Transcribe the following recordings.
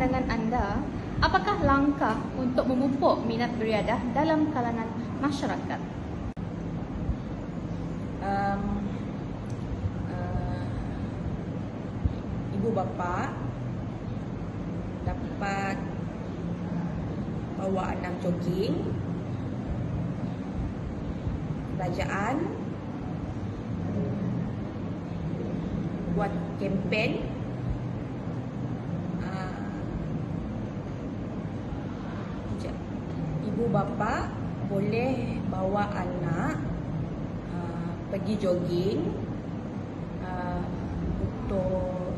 pandangan anda, apakah langkah untuk memupuk minat beriadah dalam kalangan masyarakat? Ibu bapa dapat bawa anak jogging, kerajaan buat kempen ibu bapa boleh bawa anak pergi jogging untuk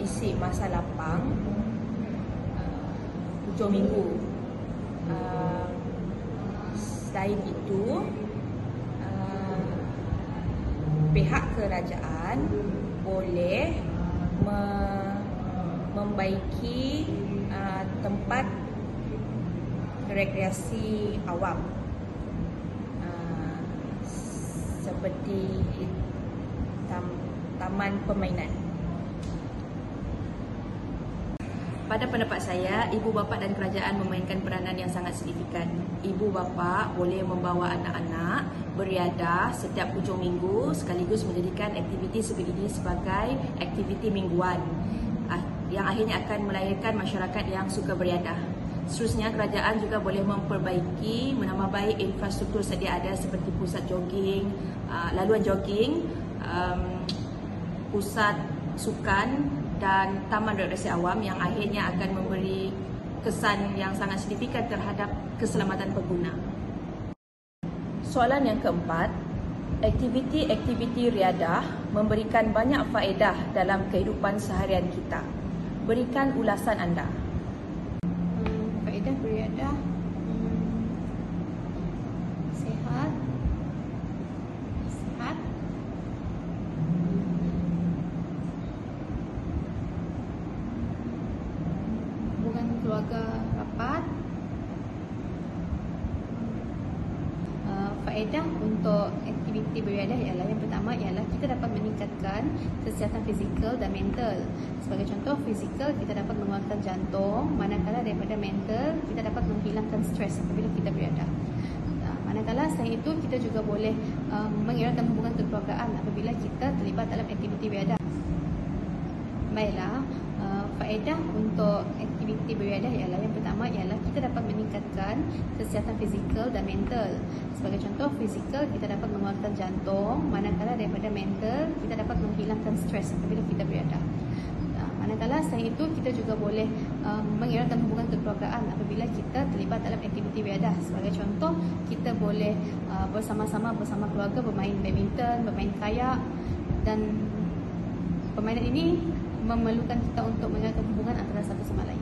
isi masa lapang hujung minggu. Selain itu, pihak kerajaan boleh membaiki tempat rekreasi awam seperti taman permainan. Pada pendapat saya, ibu bapa dan kerajaan memainkan peranan yang sangat signifikan. Ibu bapa boleh membawa anak-anak beriadah setiap hujung minggu sekaligus menjadikan aktiviti seperti ini sebagai aktiviti mingguan yang akhirnya akan melahirkan masyarakat yang suka beriadah. Seterusnya, kerajaan juga boleh memperbaiki, menambah baik infrastruktur sedia ada seperti pusat jogging, laluan jogging, pusat sukan dan taman rekreasi awam yang akhirnya akan memberi kesan yang sangat signifikan terhadap keselamatan pengguna. Soalan yang keempat, aktiviti-aktiviti riadah memberikan banyak faedah dalam kehidupan seharian kita. Berikan ulasan anda. Faedah beriadah, sihat, hubungan keluarga rapat. Faedah untuk aktiviti beriadah ialah yang pertama ialah kita dapat meningkatkan kesihatan fizikal dan mental. Sebagai contoh, fizikal kita dapat menguatkan jantung, manakala daripada mental kita dapat menghilangkan stres apabila kita beriadah. Manakala selain itu kita juga boleh mengeratkan hubungan kekeluargaan apabila kita terlibat dalam aktiviti beriadah. Baiklah, faedah untuk aktiviti beriadah ialah yang pertama ialah kita dapat meningkatkan kesihatan fizikal dan mental. Sebagai contoh, fizikal kita dapat menguatkan jantung, manakala daripada mental kita dapat menghilangkan stres apabila kita beriadah. Manakala selain itu kita juga boleh mengeratkan hubungan kekeluargaan apabila kita terlibat dalam aktiviti beriadah. Sebagai contoh, kita boleh bersama-sama bersama keluarga bermain badminton, bermain kayak, dan permainan ini memerlukan kita untuk mengeratkan hubungan antara satu sama lain.